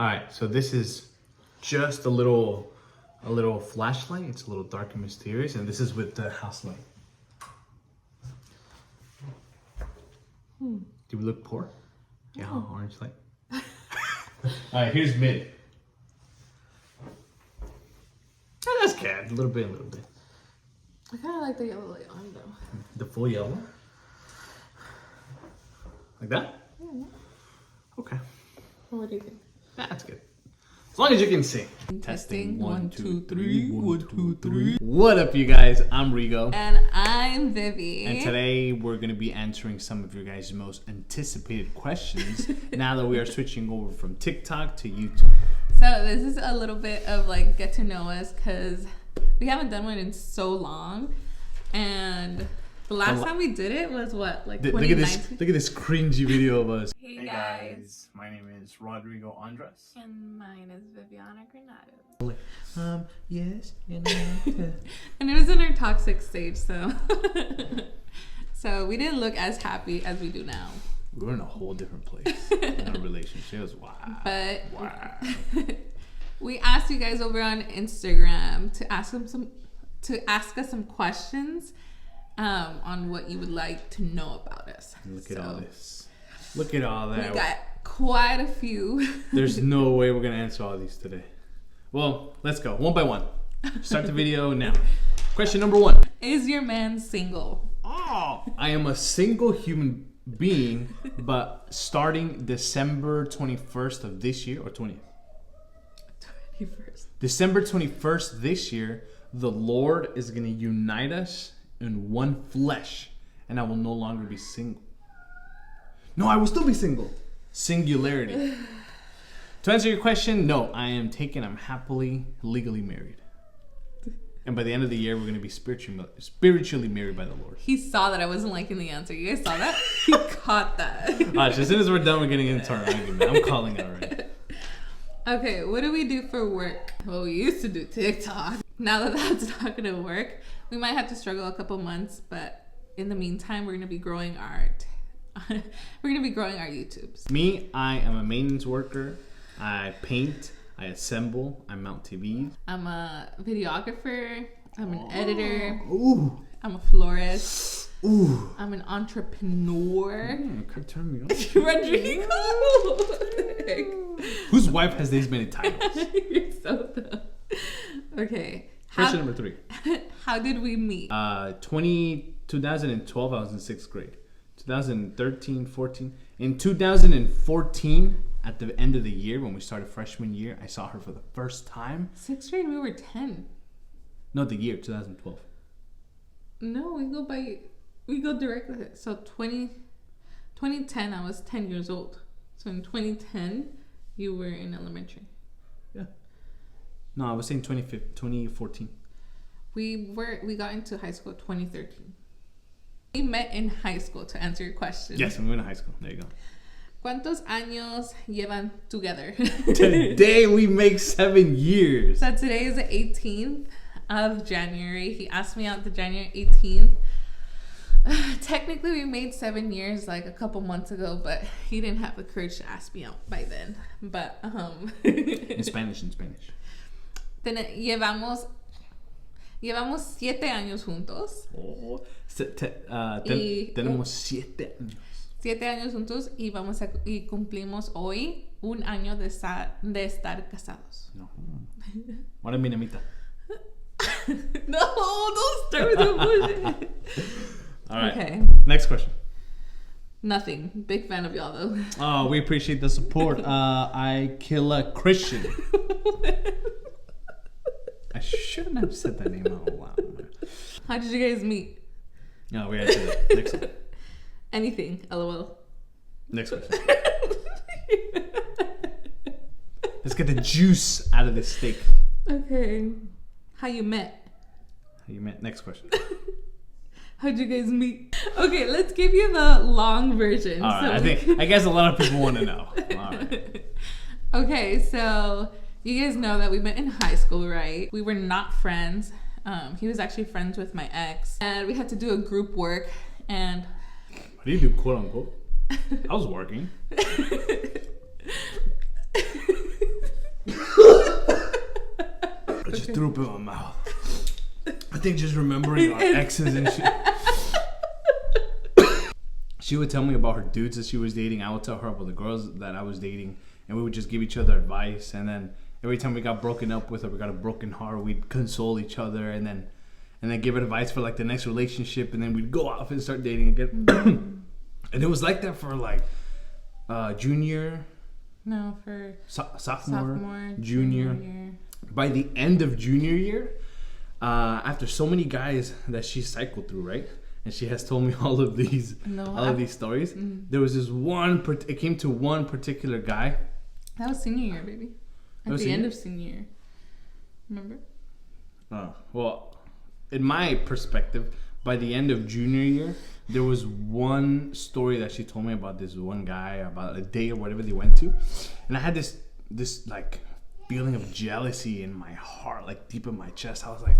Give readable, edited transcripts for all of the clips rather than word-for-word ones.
All right, so this is just a little flashlight. It's a little dark and mysterious, and this is with the house light. Do we look poor? Yeah, orange light. All right, here's mid. Oh, that's good. A little bit. I kind of like the yellow light on though. The full yellow. Like that? Yeah. Okay. What do you think? That's good. As long as you can see. Testing. 1, 2, 3. 1, 2, 3. What up, you guys? I'm Rigo. And I'm Vivi. And today we're going to be answering some of your guys' most anticipated questions now that we are switching over from TikTok to YouTube. So this is a little bit of like get to know us because we haven't done one in so long. And the last time we did it was what? Like 2019? Look at this cringy video of us. Hey guys. My name is Rodrigo Andres. And mine is Viviana Granado. Yes, And it was in our toxic stage, so so we didn't look as happy as we do now. We're in a whole different place in our relationships. Wow. But wow. we asked you guys over on Instagram to ask us some questions on what you would like to know about us. Look at all this. Look at all that. We got quite a few. There's no way we're gonna answer all these today. Well, let's go one by one. Start the video now. Question number 1. Is your man single? Oh, I am a single human being, but starting December 21st of this year, or 20th? 21st. December 21st this year, the Lord is gonna unite us in one flesh, and I will no longer be single. No, I will still be single. Singularity. To answer your question, no, I'm happily, legally married. And by the end of the year, we're going to be spiritually married by the Lord. He saw that I wasn't liking the answer. You guys saw that? He caught that. Gosh, as soon as we're done, we're getting into our argument. I'm calling it already. Okay, what do we do for work? Well, we used to do TikTok. Now that that's not going to work, we might have to struggle a couple months, but in the meantime, we're going to be growing our YouTubes. Me, I am a maintenance worker. I paint, I assemble, I mount TVs. I'm a videographer. I'm an editor. Ooh. I'm a florist. Ooh. I'm an entrepreneur. Turn me on. Rodrigo. What the heck? Whose wife has these many titles? You're so dumb. Okay. Question number 3. How did we meet? 2012, I was in 6th grade. 2013, 14. In 2014, at the end of the year, when we started freshman year, I saw her for the first time. 6th grade, we were 10. No, the year, 2012. No, we go directly. So 2010, I was 10 years old. So in 2010, you were in elementary. Yeah. No, I was saying 2014. We got into high school 2013. We met in high school, to answer your question. Yes, we went to high school. There you go. ¿Cuántos años llevan together? Today we make 7 years. So today is the 18th of January. He asked me out the January 18th. Technically, we made 7 years like a couple months ago, but he didn't have the courage to ask me out by then. But In Spanish. Llevamos 7 años juntos. Oh, tenemos 7 años. 7 años juntos y cumplimos hoy 1 año de estar casados. No. Ahora mi namita. No, don't start with the bullshit. All right. Okay. Next question. Nothing. Big fan of y'all though. Oh, we appreciate the support. I kill a Christian. I shouldn't have said that name out loud. How did you guys meet? No, we answered it. Next one. Anything. LOL. Next question. Let's get the juice out of this steak. Okay. How you met? Next question. How'd you guys meet? Okay, let's give you the long version. All right, I guess a lot of people want to know. All right. Okay, so you guys know that we met in high school, right? We were not friends. He was actually friends with my ex, and we had to do a group work. And what do you do, quote unquote? I was working. I just threw up in my mouth. I think just remembering our exes and shit. She would tell me about her dudes that she was dating. I would tell her about the girls that I was dating, and we would just give each other advice. And then every time we got broken up with, or we got a broken heart, we'd console each other, and then give advice for like the next relationship, and then we'd go off and start dating again. And it was like that for like junior. No, for sophomore, junior. By the end of junior year, after so many guys that she cycled through, right? And she has told me all of these stories. There was this one. It came to one particular guy. That was senior year, baby. At the end of senior year. Remember? Oh well, in my perspective, by the end of junior year, there was one story that she told me about this one guy, about a day or whatever they went to, and I had this like feeling of jealousy in my heart, like deep in my chest. I was like,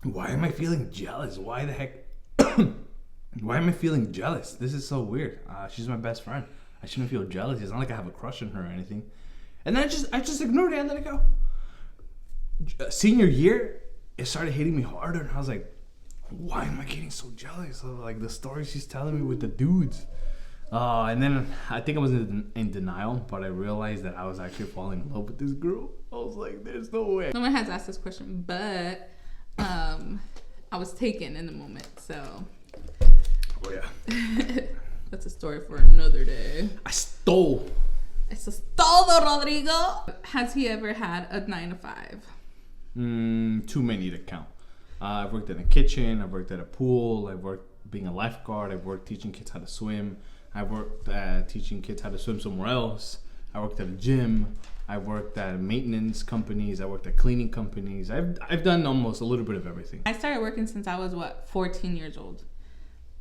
why am I feeling jealous? Why the heck? Why am I feeling jealous? This is so weird. She's my best friend. I shouldn't feel jealous. It's not like I have a crush on her or anything. And then I just ignored it and let it go. Senior year, it started hitting me harder, and I was like, why am I getting so jealous of like the stories she's telling me with the dudes? And then I think I was in denial, but I realized that I was actually falling in love with this girl. I was like, there's no way. No one has asked this question, but I was taken in the moment, so. Oh yeah. That's a story for another day. I stole. Eso es todo, Rodrigo. Has he ever had a 9 to 5? Too many to count. I've worked in a kitchen. I've worked at a pool. I've worked being a lifeguard. I've worked teaching kids how to swim. I've worked teaching kids how to swim somewhere else. I worked at a gym. I worked at maintenance companies. I worked at cleaning companies. I've done almost a little bit of everything. I started working since I was 14 years old.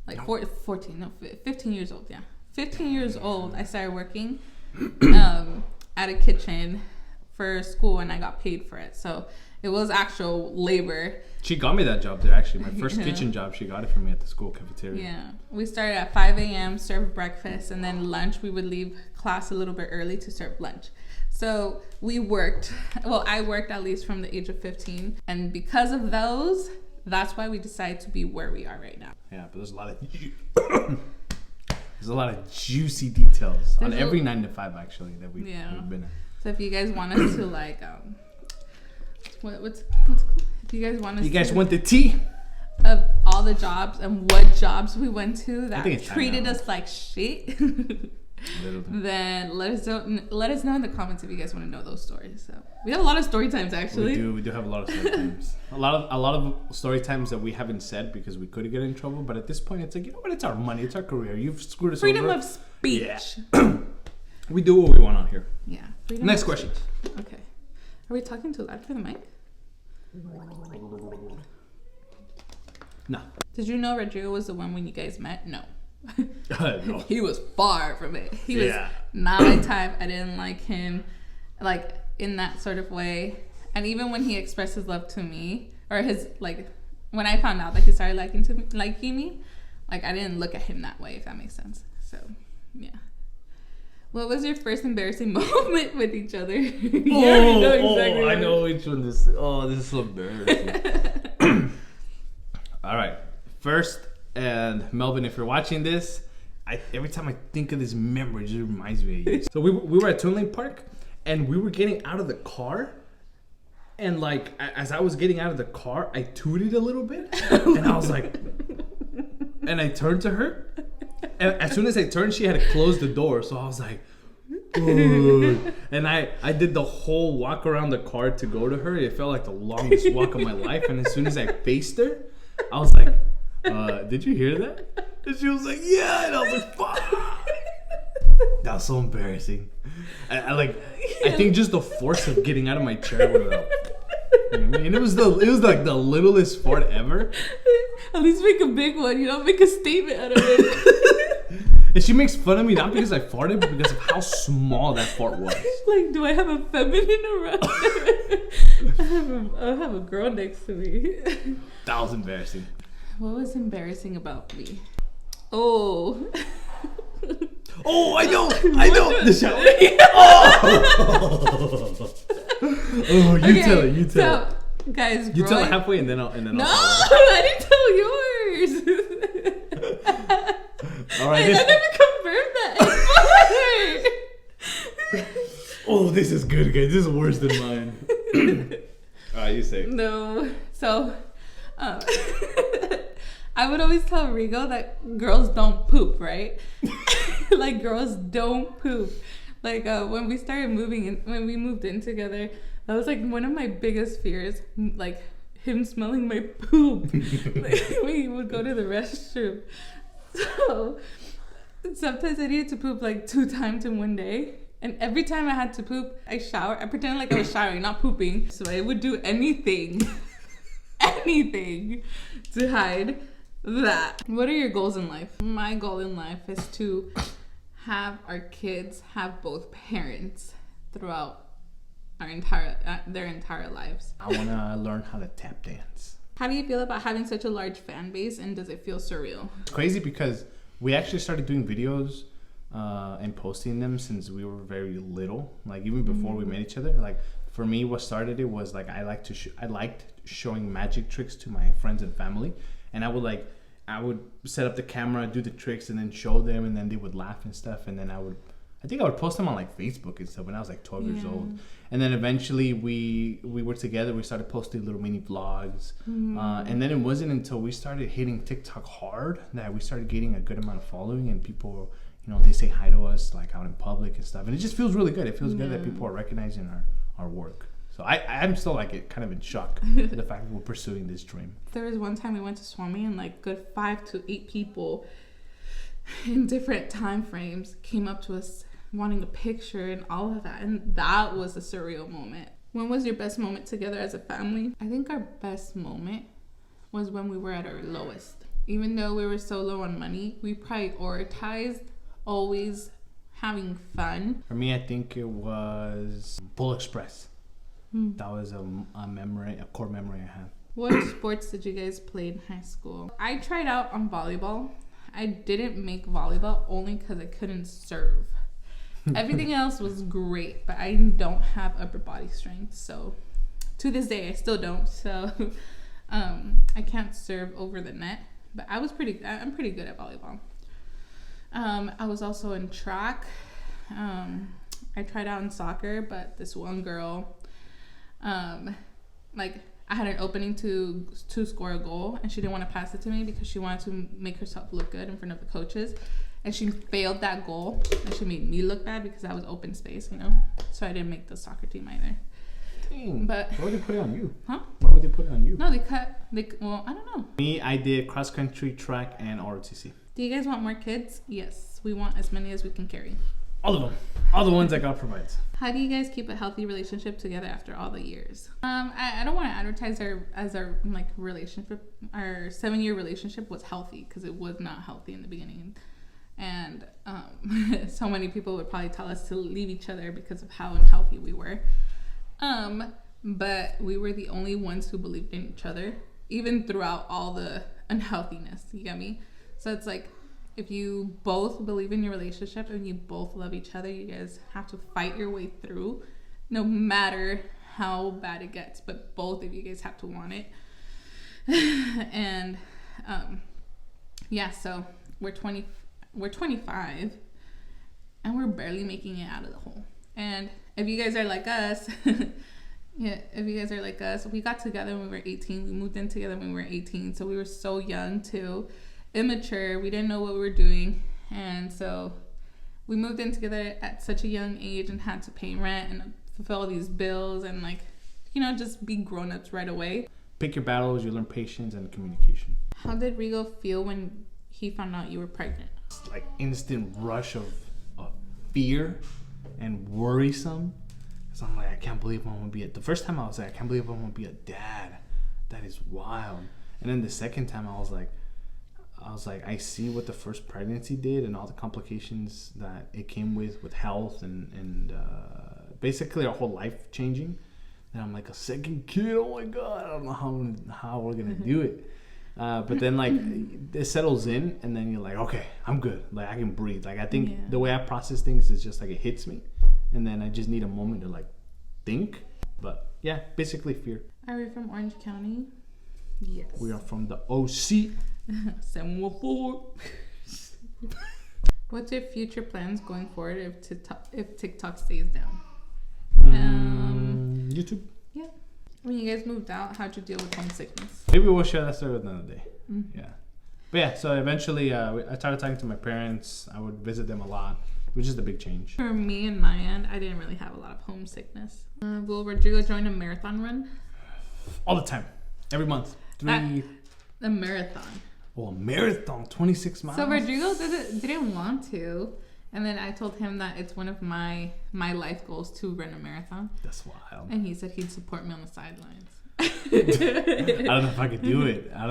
Like 15 years old, yeah. 15 years old, I started working at a kitchen for school, and I got paid for it. So it was actual labor. She got me that job there, actually. My first kitchen job, she got it for me at the school cafeteria. Yeah. We started at 5 a.m., served breakfast, and then lunch, we would leave class a little bit early to serve lunch. So we worked. Well, I worked at least from the age of 15. And because of those, that's why we decided to be where we are right now. Yeah, but there's a lot of juicy details on every 9 to 5 actually that we've been in. So if you guys want us to like what's cool? If you guys want us want the tea of all the jobs and what jobs we went to that treated us like shit, then let us know in the comments if you guys want to know those stories. So we have a lot of story times actually. We do have a lot of story times. a lot of story times that we haven't said because we could get in trouble, but at this point it's like, you know what, it's our money, it's our career. You've screwed us Freedom over. of speech. Yeah. We do what we want out here. Yeah. Next question. Okay. Are we talking too loud for the mic? No. Did you know Rodrigo was the one when you guys met? No. No. He was far from it. He was not my type. I didn't like him, like in that sort of way. And even when he expressed his love to me, or his like, when I found out that he started liking me, like I didn't look at him that way. If that makes sense. So, yeah. What was your first embarrassing moment with each other? I know which one this is. Oh, this is so embarrassing. All right. First, and Melvin, if you're watching this, every time I think of this memory, it just reminds me of you. So we were at Toon Lane Park, and we were getting out of the car. And like, as I was getting out of the car, I tooted a little bit. And I was like, and I turned to her. And as soon as I turned, she had to close the door. So I was like, ooh. And I did the whole walk around the car to go to her. It felt like the longest walk of my life. And as soon as I faced her, I was like, did you hear that? And she was like, yeah. And I was like, fuck. That was so embarrassing. I think just the force of getting out of my chair would help. You know what I mean? It was like the littlest fart ever. At least make a big one. You don't make a statement out of it. And she makes fun of me not because I farted, but because of how small that fart was. Like, do I have a feminine around? I have a girl next to me. That was embarrassing. What was embarrassing about me? Oh. Oh, I know. The shower. Oh, you tell it. You tell it. So, guys, You tell it halfway, and then I'll. No, I'll tell I didn't tell yours. it. All right. I never confirmed that. Oh, this is good, guys. This is worse than mine. All right, you say it. No. So, I would always tell Rigo that girls don't poop, right? Like, girls don't poop. Like, when we started when we moved in together, that was like one of my biggest fears. Like, him smelling my poop. Like, when he would go to the restroom. So, sometimes I needed to poop like 2 times in one day. And every time I had to poop, I pretended like I was showering, not pooping. So I would do anything to hide that. What are your goals in life? My goal in life is to have our kids have both parents throughout their entire lives. I want to learn how to tap dance. How do you feel about having such a large fan base, and does it feel surreal? It's crazy because we actually started doing videos and posting them since we were very little. Like, even before we met each other. Like, for me, what started it was like I liked showing magic tricks to my friends and family, and I would set up the camera, do the tricks, and then show them, and then they would laugh and stuff, and then I think I would post them on like Facebook and stuff when I was like 12 years old. And then eventually we were together. We started posting little mini vlogs. And then it wasn't until we started hitting TikTok hard that we started getting a good amount of following, and people, they say hi to us like out in public and stuff. And it just feels really good. It feels good that people are recognizing our work. So I'm still like kind of in shock at the fact that we're pursuing this dream. There was one time we went to Swami, and like good 5 to 8 people in different time frames came up to us wanting a picture and all of that, and that was a surreal moment. When was your best moment together as a family? I think our best moment was when we were at our lowest. Even though we were so low on money, we prioritized always having fun. For me, I think it was Bull Express. That was a core memory I have. What sports did you guys play in high school? I tried out on volleyball. I didn't make volleyball only because I couldn't serve. Everything else was great, but I don't have upper body strength. So to this day, I still don't. So I can't serve over the net, but I'm pretty good at volleyball. I was also in track. I tried out in soccer, but this one girl, I had an opening to score a goal, and she didn't want to pass it to me because she wanted to make herself look good in front of the coaches. And she failed that goal, and she made me look bad because I was open space, So I didn't make the soccer team either. Dang. But why would they put it on you? Huh? Why would they put it on you? No, well, I don't know. Me, I did cross country, track, and ROTC. Do you guys want more kids? Yes, we want as many as we can carry. All of them. All the ones that God provides. How do you guys keep a healthy relationship together after all the years? I don't want to advertise our relationship. Our 7-year relationship was healthy because it was not healthy in the beginning. And so many people would probably tell us to leave each other because of how unhealthy we were. But we were the only ones who believed in each other, even throughout all the unhealthiness. You get me? So it's like, if you both believe in your relationship and you both love each other, you guys have to fight your way through, no matter how bad it gets. But both of you guys have to want it. And so we're 25, and we're barely making it out of the hole. And if you guys are like us, we got together when we were 18. We moved in together when we were 18, so we were so young too. Immature, we didn't know what we were doing, and so we moved in together at such a young age and had to pay rent and fulfill these bills and just be grown-ups right away. Pick your battles. You learn patience and communication. How did Rigo feel when he found out you were pregnant? It's like instant rush of fear and worrisome. So I'm like, I can't believe I'm gonna be the first time I was like, I can't believe I'm gonna be a dad. That is wild. And then the second time I was like, I see what the first pregnancy did and all the complications that it came with health and basically our whole life changing. And I'm like, a second kid, oh my God, I don't know how we're going to do it. But then it settles in, and then you're like, okay, I'm good. Like, I can breathe. Like, I think the way I process things is just like it hits me. And then I just need a moment to think. But yeah, basically fear. Are we from Orange County? Yes. We are from the OC. 714. What's your future plans going forward if TikTok stays down? YouTube. Yeah. When you guys moved out, how'd you deal with homesickness? Maybe we'll share that story another day. Mm-hmm. Yeah. But yeah, so eventually I started talking to my parents. I would visit them a lot. It was just a big change. For me and my end, I didn't really have a lot of homesickness. Will Rodrigo join a marathon run? All the time. Every month. A marathon. Oh, a marathon. 26 miles. So Rodrigo didn't want to. And then I told him that it's one of my life goals to run a marathon. That's wild. And he said he'd support me on the sidelines. I don't know if I could do it. I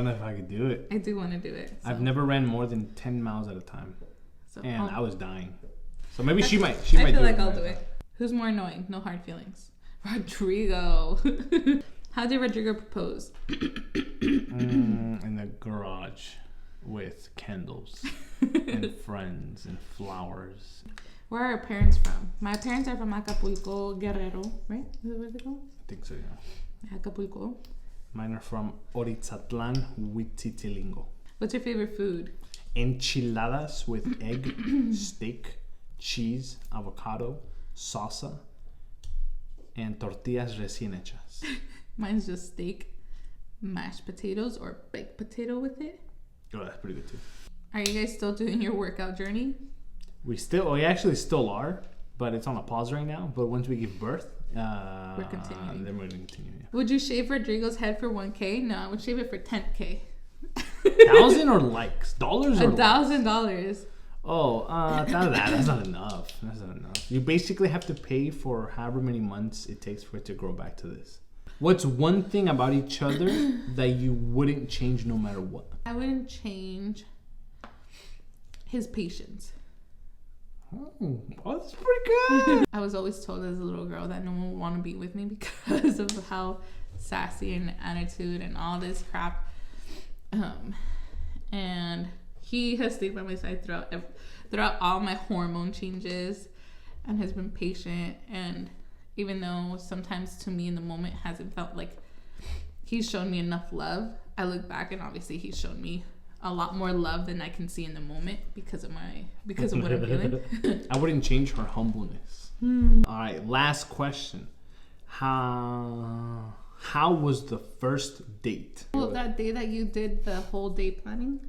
do want to do it. So. I've never ran more than 10 miles at a time. So, and I was dying. So maybe she might. I feel like I'll do it. Who's more annoying? No hard feelings. Rodrigo. How did Rodrigo propose? In the garage with candles and friends and flowers. Where are our parents from? My parents are from Acapulco, Guerrero, right? Is that what they call? I think so, yeah. Acapulco. Mine are from Oritzatlan, Huitzitilingo. What's your favorite food? Enchiladas with egg, steak, cheese, avocado, salsa, and tortillas recién hechas. Mine's just steak, mashed potatoes, or baked potato with it. Oh, that's pretty good too. Are you guys still doing your workout journey? We actually still are, but it's on a pause right now. But once we give birth, we're continuing. Then we're going to continue. Yeah. Would you shave Rodrigo's head for 1K? No, I would shave it for 10K. 1,000 or likes? Dollars or $1,000. Oh, that's not enough. That's not enough. You basically have to pay for however many months it takes for it to grow back to this. What's one thing about each other that you wouldn't change no matter what? I wouldn't change his patience. Oh, that's pretty good. I was always told as a little girl that no one would want to be with me because of how sassy and attitude and all this crap. And he has stayed by my side throughout all my hormone changes and has been patient. And even though sometimes to me in the moment hasn't felt like he's shown me enough love, I look back and obviously he's shown me a lot more love than I can see in the moment because of what I'm feeling. I wouldn't change her humbleness. All right, last question. How was the first date? Well, that day that you did the whole day planning,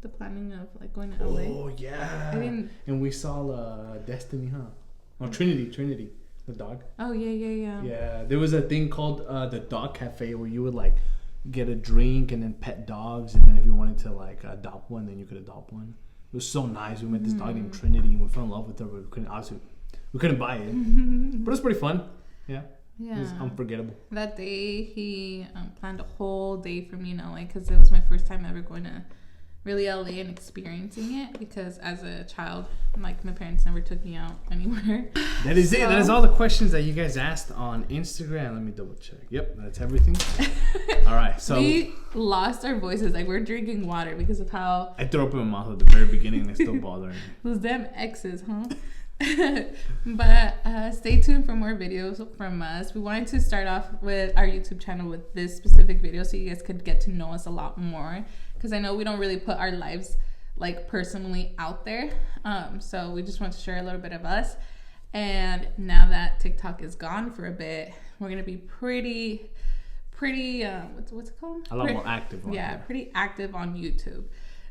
the planning of like going to LA. Oh yeah. And we saw Destiny, huh? Oh, Trinity, the dog. Oh yeah. Yeah, there was a thing called the dog cafe where you would like get a drink and then pet dogs, and then if you wanted to like adopt one, then you could adopt one. It was so nice. We met this dog named Trinity and we fell in love with her, but we couldn't buy it. But it was pretty fun. Yeah. It was unforgettable. That day he planned a whole day for me in LA because it was my first time ever going to really LA and experiencing it, because as a child, like, my parents never took me out anywhere. That is it. That is all the questions that you guys asked on Instagram. Let me double check. Yep, that's everything. All right, so we lost our voices. Like, we're drinking water because of how I threw up in my mouth at the very beginning and it's still bothering me. Those damn exes, huh? But stay tuned for more videos from us. We wanted to start off with our YouTube channel with this specific video so you guys could get to know us a lot more, because I know we don't really put our lives like personally out there, so we just want to share a little bit of us. And now that TikTok is gone for a bit, we're gonna be pretty what's it called, a lot more active on yeah there. Pretty active on YouTube.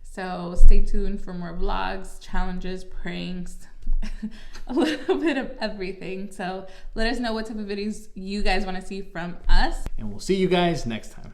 So stay tuned for more vlogs, challenges, pranks, a little bit of everything. So let us know what type of videos you guys want to see from us, and we'll see you guys next time.